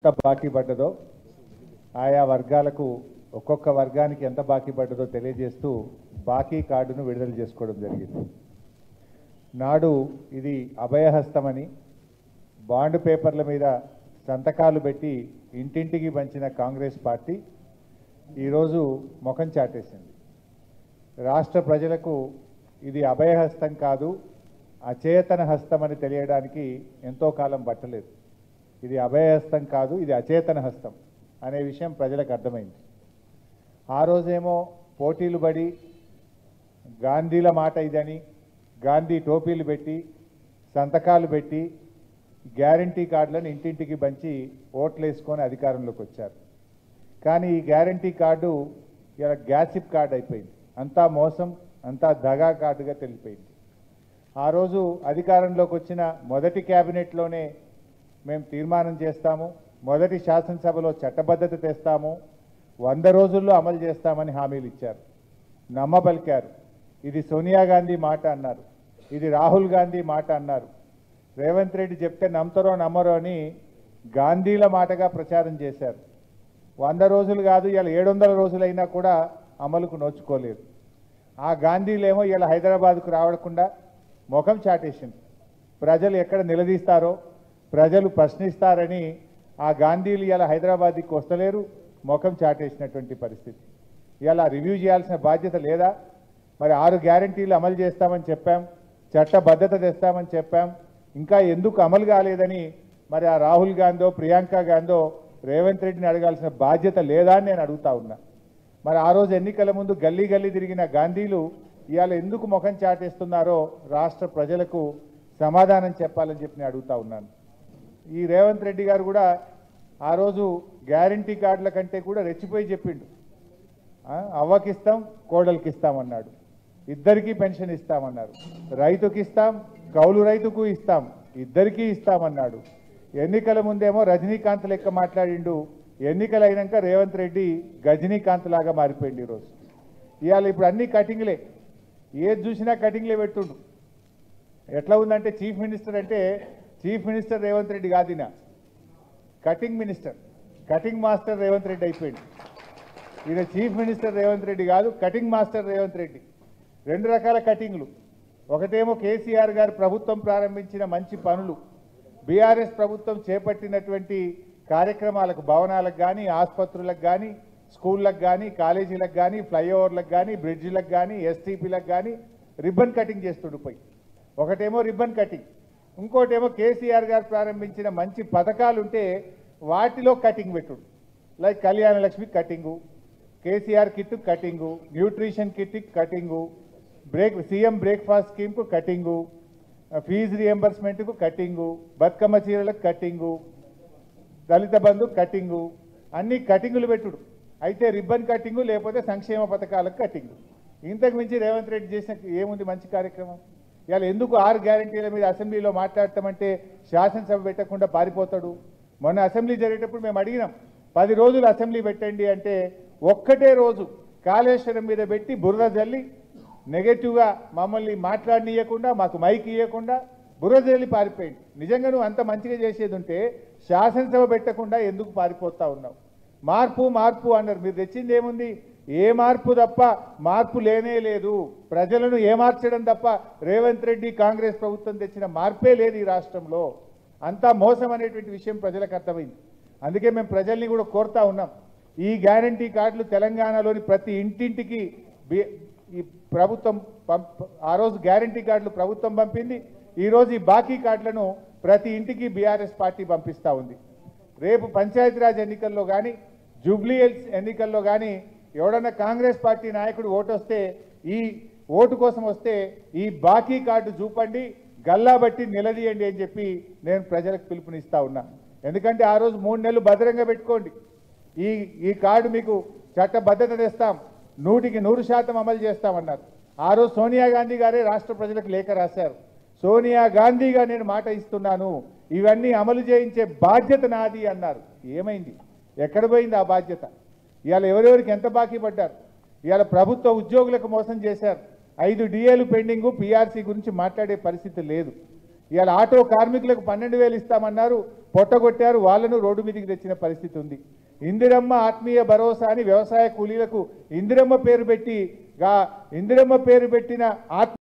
ఎంత బాకీ పడ్డదో ఆయా వర్గాలకు ఒక్కొక్క వర్గానికి ఎంత బాకీ పడ్డదో తెలియజేస్తూ బాకీ కార్డును విడుదల చేసుకోవడం జరిగింది. నాడు ఇది అభయహస్తమని బాండ్ పేపర్ల మీద సంతకాలు పెట్టి ఇంటింటికి పంచిన కాంగ్రెస్ పార్టీ ఈరోజు ముఖం చాటేసింది. రాష్ట్ర ప్రజలకు ఇది అభయహస్తం కాదు, అచేతన హస్తం అని తెలియడానికి ఎంతో కాలం పట్టలేదు. ఇది అభయహస్తం కాదు, ఇది అచేతన హస్తం అనే విషయం ప్రజలకు అర్థమైంది. ఆ రోజేమో పోటీలు పడి గాంధీల మాట ఇదని గాంధీ టోపీలు పెట్టి సంతకాలు పెట్టి గ్యారంటీ కార్డులను ఇంటింటికి పంచి ఓట్లు వేసుకొని అధికారంలోకి వచ్చారు. కానీ ఈ గ్యారంటీ కార్డు ఇలా గ్యాసిప్ కార్డు అయిపోయింది. అంతా మోసం, అంతా దగా కార్డుగా తెలిసిపోయింది. ఆ రోజు అధికారంలోకి వచ్చిన మొదటి క్యాబినెట్లోనే మేము తీర్మానం చేస్తాము, మొదటి శాసనసభలో చట్టబద్ధత తెస్తాము, 100 రోజుల్లో అమలు చేస్తామని హామీలు ఇచ్చారు, నమ్మబలికారు. ఇది సోనియా గాంధీ మాట అన్నారు, ఇది రాహుల్ గాంధీ మాట అన్నారు. రేవంత్ రెడ్డి చెప్తే నమ్ముతారో నమ్మరో అని గాంధీల మాటగా ప్రచారం చేశారు. 100 రోజులు కాదు, ఇలా 700 రోజులైనా కూడా అమలుకు నోచుకోలేదు. ఆ గాంధీలేమో ఇలా హైదరాబాద్కు రావకుండా ముఖం చాటేసింది. ప్రజలు ఎక్కడ నిలదీస్తారో, ప్రజలు ప్రశ్నిస్తారని ఆ గాంధీలు ఇలా హైదరాబాద్కి వస్తలేరు, ముఖం చాటేసినటువంటి పరిస్థితి. ఇలా రివ్యూ చేయాల్సిన బాధ్యత లేదా? మరి 6 గ్యారంటీలు అమలు చేస్తామని చెప్పాం, చట్టబద్ధత తెస్తామని చెప్పాం, ఇంకా ఎందుకు అమలు కాలేదని మరి ఆ రాహుల్ గాంధీ ప్రియాంక గాంధీ రేవంత్ రెడ్డిని అడగాల్సిన బాధ్యత లేదా అని నేను అడుగుతా ఉన్నా. మరి ఆ రోజు ఎన్నికల ముందు గల్లీ గల్లీ తిరిగిన గాంధీలు ఇవాళ ఎందుకు ముఖం చాటేస్తున్నారో రాష్ట్ర ప్రజలకు సమాధానం చెప్పాలని చెప్పి నేను అడుగుతా ఉన్నాను. ఈ రేవంత్ రెడ్డి గారు కూడా ఆ రోజు గ్యారంటీ కార్డుల కంటే కూడా రెచ్చిపోయి చెప్పిండు. అవ్వకిస్తాం, కోడలికి ఇస్తామన్నాడు, ఇద్దరికీ పెన్షన్ ఇస్తామన్నారు, రైతుకి ఇస్తాం, కౌలు రైతుకు ఇస్తాం, ఇద్దరికీ ఇస్తామన్నాడు. ఎన్నికల ముందేమో రజనీకాంత్ లెక్క మాట్లాడిండు, ఎన్నికలు అయినాక రేవంత్ రెడ్డి గజనీకాంత్ లాగా మారిపోయింది. ఈరోజు ఇవాళ ఇప్పుడు అన్ని కటింగ్లే, ఏది చూసినా కటింగ్లే పెట్టుండు. ఎట్లా ఉందంటే చీఫ్ మినిస్టర్ అంటే చీఫ్ మినిస్టర్ రేవంత్ రెడ్డి కాదినా, cutting minister, cutting master Revanth Reddy అయిపోయింది. ఈయన చీఫ్ మినిస్టర్ రేవంత్ రెడ్డి కాదు, కటింగ్ మాస్టర్ రేవంత్ రెడ్డి. 2 రకాల కటింగ్లు. ఒకటేమో కేసీఆర్ గారు ప్రభుత్వం ప్రారంభించిన మంచి పనులు, బీఆర్ఎస్ ప్రభుత్వం చేపట్టినటువంటి కార్యక్రమాలకు, భవనాలకు కానీ, ఆసుపత్రులకు కానీ, స్కూళ్ళకు కానీ, కాలేజీలకు కానీ, ఫ్లైఓవర్లకు కానీ, బ్రిడ్జిలకు కానీ, ఎస్టీపీలకు కానీ రిబ్బన్ కటింగ్ చేస్తుండిపోయి. ఒకటేమో రిబ్బన్ కటింగ్, ఇంకోటేమో కేసీఆర్ గారు ప్రారంభించిన మంచి పథకాలు ఉంటే వాటిలో కటింగ్ పెట్టుడు. Like Kalyana Lakshmi cutting, KCR kit cutting, nutrition kit cutting, CM breakfast స్కీమ్కు కటింగు, ఫీజు రియంబర్స్మెంట్కు కటింగు, బతుకమ్మ చీరలకు కటింగు, దళిత బంధు కటింగు, అన్ని కటింగులు పెట్టుడు. అయితే రిబ్బన్ కటింగు లేకపోతే సంక్షేమ పథకాలకు కటింగు. ఇంతకు మించి రేవంత్ రెడ్డి చేసిన ఏముంది మంచి కార్యక్రమం? ఇవాళ ఎందుకు 6 గ్యారంటీల మీద అసెంబ్లీలో మాట్లాడతామంటే శాసనసభ పెట్టకుండా పారిపోతాడు? మొన్న అసెంబ్లీ జరిగేటప్పుడు మేము అడిగినాం, 10 రోజులు అసెంబ్లీ పెట్టండి అంటే ఒక్కటే రోజు కాళేశ్వరం మీద పెట్టి బురద జల్లి నెగటివ్గా మమ్మల్ని మాట్లాడనీయకుండా, మాకు మైక్ ఇవ్వకుండా బురద జల్లి పారిపోయింది. నిజంగా నువ్వు అంత మంచిగా చేసేది ఉంటే శాసనసభ పెట్టకుండా ఎందుకు పారిపోతా ఉన్నావు? మార్పు మార్పు అన్నారు, మీరు తెచ్చింది ఏముంది? ఏ మార్పు తప్ప మార్పు లేనే లేదు. ప్రజలను ఏమార్చడం తప్ప రేవంత్ రెడ్డి కాంగ్రెస్ ప్రభుత్వం తెచ్చిన మార్పే లేదు ఈ రాష్ట్రంలో. అంతా మోసం అనేటువంటి విషయం ప్రజలకు అర్థమైంది. అందుకే మేము ప్రజల్ని కూడా కోరుతా ఉన్నాం, ఈ గ్యారంటీ కార్డులు తెలంగాణలోని ప్రతి ఇంటింటికి ఈ ప్రభుత్వం ఆ రోజు గ్యారంటీ కార్డులు ప్రభుత్వం పంపింది. ఈరోజు ఈ బాకీ కార్డులను ప్రతి ఇంటికి బీఆర్ఎస్ పార్టీ పంపిస్తూ ఉంది. రేపు పంచాయతీరాజ్ ఎన్నికల్లో కానీ, జూబ్లీ హిల్స్ ఎన్నికల్లో కానీ ఎవడన్నా కాంగ్రెస్ పార్టీ నాయకుడు ఓటు వస్తే, ఈ ఓటు కోసం వస్తే ఈ బాకీ కార్డు చూపండి, గల్లా బట్టి నిలదీయండి అని చెప్పి నేను ప్రజలకు పిలుపునిస్తా ఉన్నా. ఎందుకంటే ఆ రోజు 3 నెలలు భద్రంగా పెట్టుకోండి, ఈ కార్డు మీకు చట్టబద్ధత తెస్తాం, 100కి 100% అమలు చేస్తామన్నారు. ఆ రోజు సోనియా గాంధీ గారే రాష్ట్ర ప్రజలకు లేఖ రాశారు, సోనియా గాంధీగా నేను మాట ఇస్తున్నాను, ఇవన్నీ అమలు చేయించే బాధ్యత నాది అన్నారు. ఏమైంది? ఎక్కడ పోయింది ఆ బాధ్యత? ఇవాళ ఎవరెవరికి ఎంత బాకీ పడ్డారు? ఇవాళ ప్రభుత్వ ఉద్యోగులకు మోసం చేశారు. 5 డిఏలు పెండింగు, పీఆర్సీ గురించి మాట్లాడే పరిస్థితి లేదు. ఇవాళ ఆటో కార్మికులకు 12,000 ఇస్తామన్నారు, పొట్టగొట్టారు, వాళ్ళను రోడ్డు మీదకి తెచ్చిన పరిస్థితి ఉంది. ఇందిరమ్మ ఆత్మీయ భరోసా అని వ్యవసాయ కూలీలకు ఇందిరమ్మ పేరు పెట్టిన